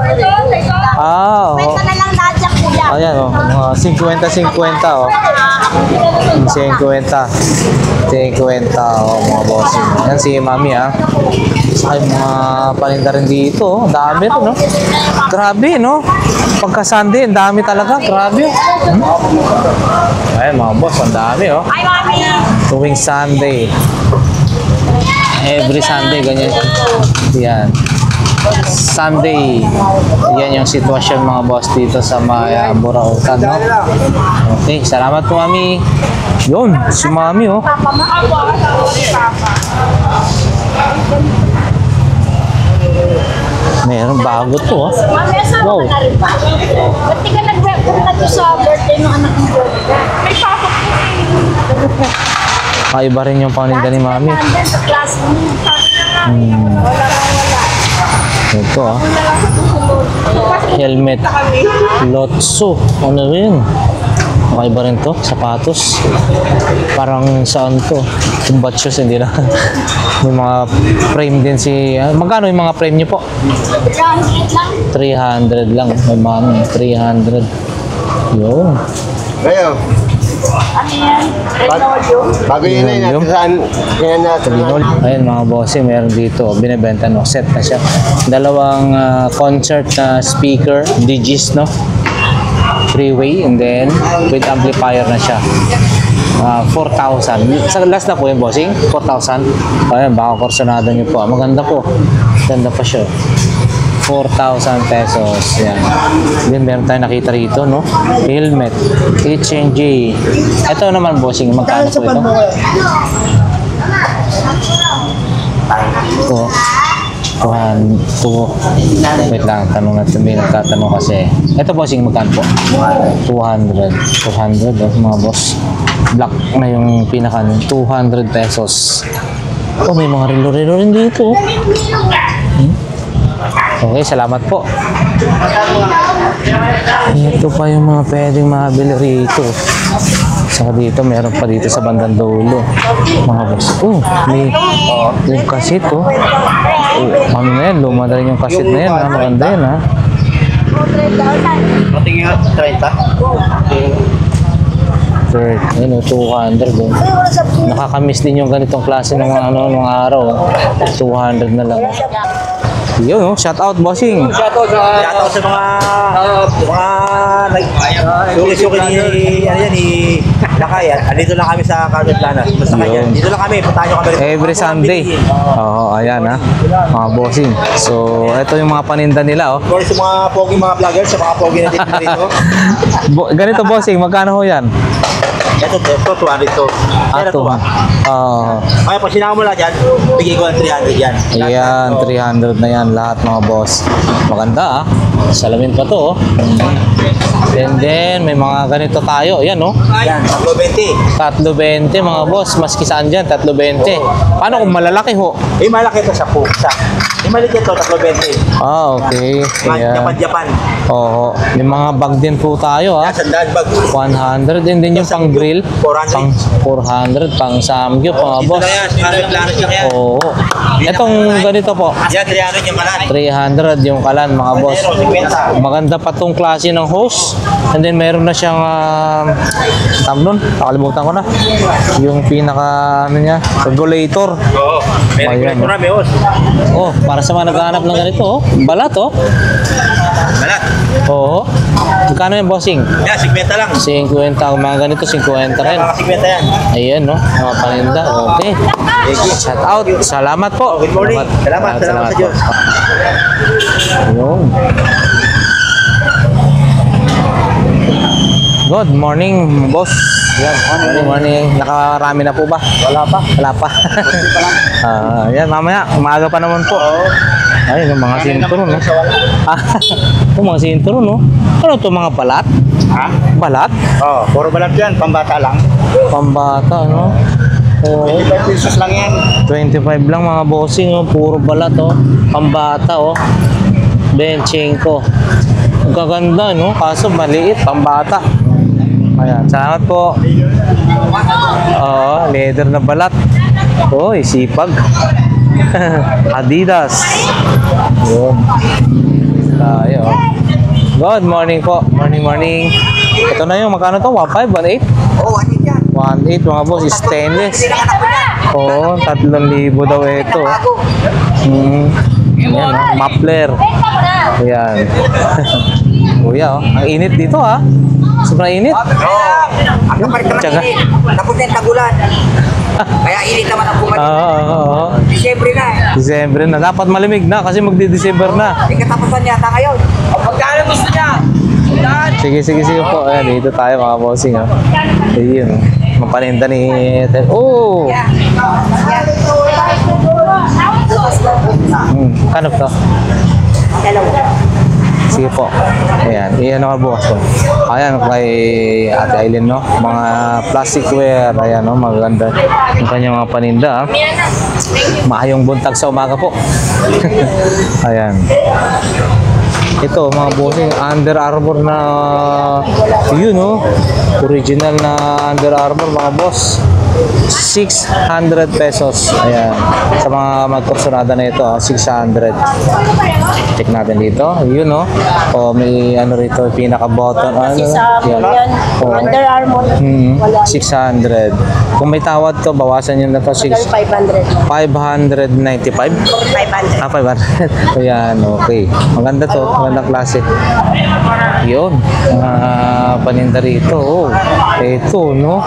Oo. Kwenta na lang nadyak kuya. Ayan oh, mga 50-50 oh. 50 oh, mga bossing. Yan si mami ah. Ay, mga paninda rin dito oh. Dami rin no. Grabe no. Pagka Sunday, ang dami talaga. Grabe. Ay, mga boss, ang dami oh. Ay, mami. Tuwing Sunday. Every Sunday, ganyan. Yan. Sunday. Yan yung sitwasyon mga boss dito sa Maya Burautan, no? Okay, salamat po, mami. Yun, si mami, oh. Meron bago to, oh. Mami, asawa Wow. ka na rin ba? Ba't di ka nag-record sa birthday ng anak mo? May papa ko Kaiba rin yung paninda ni mami. nandun sa class mo. Wala. Ito, ah. Helmet. Lotso. Ano rin? Kaiba rin to. Sapatos. Parang saan to? Tumbat shoes, hindi na. May mga frame din si... magkano yung mga frame niyo po? 300 lang. May mga 300. Yun. Ngayon, Ano yan? bago yun na Yung- natin saan, kaya natin. Ayan mga bossing, meron dito. Binibenta, no? Set na siya. Dalawang concert na speaker. Digis, no? Three-way. And then, with amplifier na siya. 4,000. Sa last na po yung bossing? 4,000. Ayan, baka kursunado nyo po. Maganda po. Ganda pa siya. 4,000 pesos. Yan. Then meron tayong nakita rito, no? Helmet. H&J. Ito naman, bossing. Magkano po ito? Ito. Wait lang, tanong natin. May nagtatanong kasi. Ito, bossing, magkano po? 200. 200, mga boss. Black na yung pinaka 200 pesos. Oh, may mga relo-relo rin dito. Okay, salamat po. Ito pa yung mga pwedeng mabili rito. Saka dito, meron pa dito sa bandang dulo. Mga boss. Oh, may yung kasit, oh. Oh, ano na yan? Luma na rin yung kasit na yan. Ha? Maganda yan, ha? Patingin 30. Ayun, 200 oh. Nakakamiss din yung ganitong klase ng mga nung araw. 200 na lang. Yun, oh. Shout out, bossing. Shout out sa mga suki ni Lakay. Andito lang kami sa Carmen Planas. Basta kanya. Dito lang kami. Puntahan nyo kami. Every Sunday. Oo, ayan, ha. Mga bossing. So, ito yung mga paninda nila, oh. For sa mga pogi mga vloggers, sa mga pogi na dito. Ganito, bossing. Magkano ho yan? Ito 200 to. Ato. Kaya pag sinama mo lang dyan, bigay ko ng 300 yan. Ayan, 300 na yan lahat, mga boss. Maganda, ah. Salamin pa to, oh. And then, may mga ganito tayo. Ayan, oh. Yan, 320. 320, mga boss. Maski saan dyan, 320. Paano kung malalaki, ho? Eh, malaki ito sa puksa. Eh, maliit ito, 320. Ah, okay. Ayan. Japan. Oo. May mga bag din po tayo, ha. Yan, sandaan bag. 100. And then yung pang grill. 400. Pang 400. Pang samgyup, mga Dito boss. na yan, Carmen Planas lang yan. Oo. Itong ganito po. Yan, 300 yung kalan. 300 yung kalan, mga boss. 50. Maganda pa tong klase ng hose. And then meron na siyang nun, nakalimutan ko na. Yung pinaka ano niya, regulator. Oo. May Ayan, regulator na, may hose. Oh, para sa mga naghahanap ng ganito, oh. Balat, oh. Balat. Oo. Magkano yung bossing? Yan, 50 lang. 50. Ang mga ganito, 50 rin. Mga 50 yan. Ayan, no? Mga paninda. Okay. Shout out. Salamat po. Good morning. Salamat sa Diyos. Ayun. Good morning, boss. Yan, morning. Nakarami na po ba? Wala pa. Wala pa. Yan, mamaya. Umaga pa naman po. Ayun, yung mga sinturo, no? Yung mga sinturo, no? Ano to, mga balat? Ha? Balat? Oh, puro balat yan. Pambata lang. Pambata, no? Oo. 25 pesos lang yan. 25 lang, mga bossing, oh. Puro balat, oh. Pambata, oh. Benching ko. Ang gaganda, no? Kaso maliit, pambata. Ayan, salamat po. Oo, leather na balat. Uy, sipag. Adidas. Yun. Tayo. Good morning po. Morning. Ito na yung magkano to? 1.5? 1.8? Oo, ano yan? 1.8 mga boss, stainless. Oo, 3,000 daw ito. Yan, oh, muffler. Ayan. Kuya, oh. Ang init dito, ha? Sobrang init. Ang kapalit naman Tsaga. init. Tapos na yung tagulan. Kaya init naman ang pumalit. Oo. Disyembre na eh. December na. Dapat malamig na kasi magdi-December na. May katapusan yata ngayon. Pagkano gusto niya? Sige po. Ayan, dito tayo mga bossing. Oh. Ayun. Mapaninda ni... Oh! Kanop to? Dalawa. Sige po. Ayan. Iyan ako bukas po. Ayan, kay Ate Aileen, no? Mga plasticware. Ayan, no? Maganda. Yung kanyang mga paninda, ha? Maayong buntag sa umaga po. Ayan. Ito, mga bossing, Under Armour na yun, no? Original na Under Armour, mga boss. 600 pesos. Ayan. Sa mga magkursunada na ito, 600. Check natin dito. Yun, no? O, may ano rito, pinaka-button. Ano? Yan. O, Under Armour. 600. Kung may tawad to, bawasan nyo na to. 500. 595? 500. 500. Ayan, okay. Maganda to. Magandang klase. Yun. Paninda rito. Oh. Ito, no?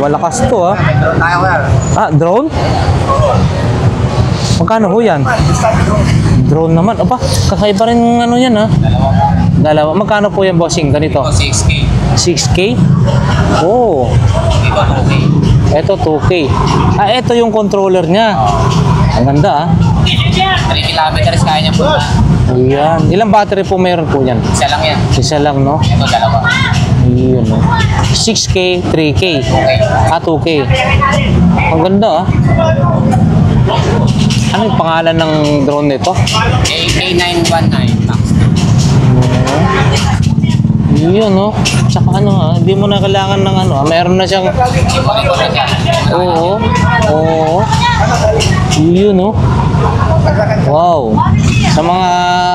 Malakas to, ah. Tayo ko yan. Ah, drone? Magkano ho yan? Drone naman. Aba, kakaiba rin ng ano yan ha. Dalawa. Magkano po yan, bossing? Ganito? 6K. 6K? Oh. Ito 2K. Ah, ito yung controller niya. Ang ganda ah. 3 kilometers kaya niya po. Ayan. Ilang battery po meron po yan? Isa lang yan. Isa lang, no? Ito, dalawa. Ayun, no? 6K, 3K. Ah, 2K. Ang ganda ah. Ano yung pangalan ng drone nito? K919 Max. Yun, no? Tsaka ano ha, hindi mo na kailangan ng ano ha. Meron na siyang... Oo. Oo. Yun, no? Wow. Sa mga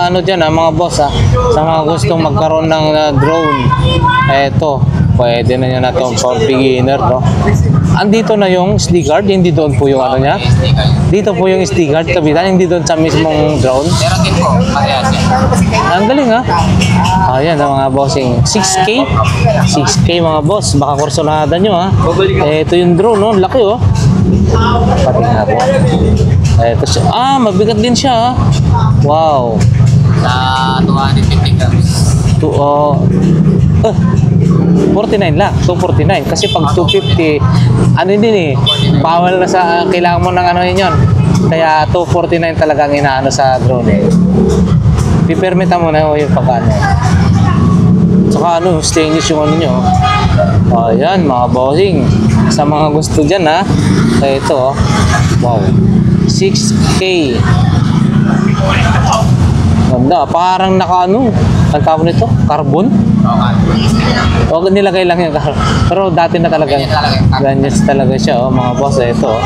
ano dyan ha, mga boss ha. Sa mga gustong magkaroon ng drone. Eto. Pwede na nyo na itong for beginner, no? Andito na yung SD card, hindi doon po yung ano niya. Dito po yung SD card, kabitan, hindi doon sa mismong drone. Meron din po, parehas yan. Ang galing ha. Ayan ang mga bossing. 6K? 6K mga boss. Baka kursunada nyo ha. Ito yung drone, no? Laki oh. Pati nga po. Ito siya. Ah, mabigat din siya ha. Wow. Sa 250 grams. 49 lang. 249. Kasi pag 250, ano din eh. Bawal na sa, kailangan mo ng ano yun. Kaya 249 talaga ang inaano sa drone eh. Pipermita mo na yung pagkano. Saka ano, stainless yung ano nyo. Ayan, mga bossing. Sa mga gusto dyan ha. Kaya ito oh. Wow. 6K. Ganda. Parang naka ano. Ang tawag nito? Carbon? O nilagay lang yung carbon. Pero dati na talaga. Ganyan talaga siya oh. Mga boss. Ito oh.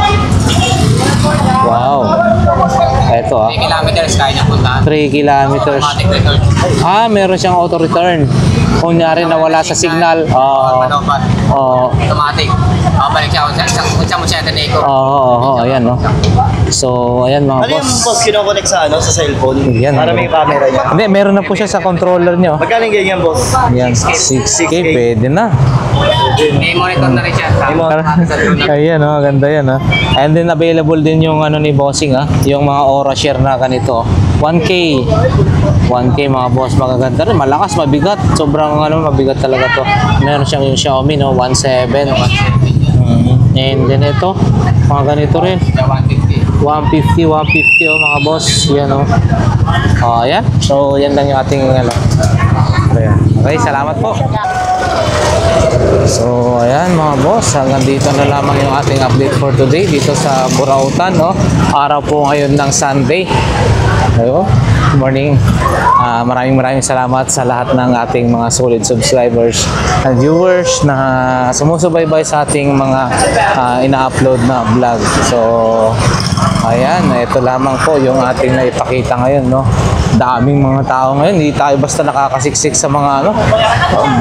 Wow. Ito ah. 3 kilometers kaya niya puntahan. 3 kilometers. Automatic return. Ah, meron siyang auto return. Kunyari nawala sa signal. Automatic. Balik siya kung saan mo siya tinake. Ayan no. So, ayan mga Ano yung boss. boss kinoconnect sa ano, sa cellphone? Yan. Para may camera niya. Hindi, meron na po siya sa controller niyo. Magkano yung ganyan, boss? Yan, 6K, pwede na. May monitor na rin siya. Ayan oh, ganda yan ha. And then available din yung ano ni Bossing ha. Yung mga Aura share na ganito. 1K. 1K mga boss, magaganda rin. Malakas, mabigat. Sobrang ano, mabigat talaga to. Meron siyang yung Xiaomi no, 1.7. And then ito, mga ganito rin. 150 oh mga boss. Yan oh. Ayan. So yan lang yung ating ano. Ayan. Okay, salamat po. So ayan mga boss, hanggang dito na lamang yung ating update for today dito sa Burautan, no? Araw po ngayon ng Sunday. Ayo, good morning. Maraming salamat sa lahat ng ating mga solid subscribers and viewers na sumusubaybay sa ating mga ina-upload na vlog. So ayan, ito lamang po yung ating naipakita ngayon, no? Daming mga tao ngayon, hindi tayo basta nakakasiksik sa mga ano,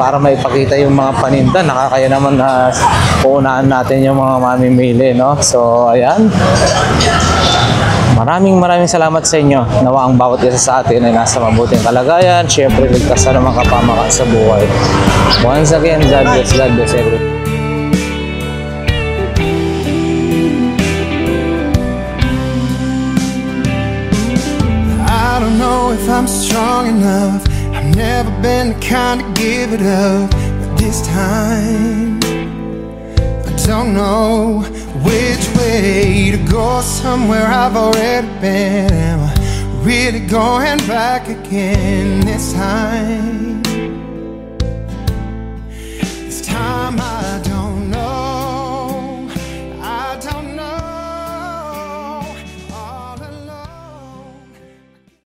para maipakita yung mga paninda. Nakakaya naman na puunaan natin yung mga mamimili, no? So ayan, maraming salamat sa inyo. Nawa ang bawat isa sa atin ay nasa mabuting kalagayan. Siyempre, ligtas na naman kapamakan sa buhay. Once again, God bless everyone. I don't know if I'm strong enough. I've never been the kind to give it up, but this time I don't know which way to go. Somewhere I've already been. Am I really going back again this time?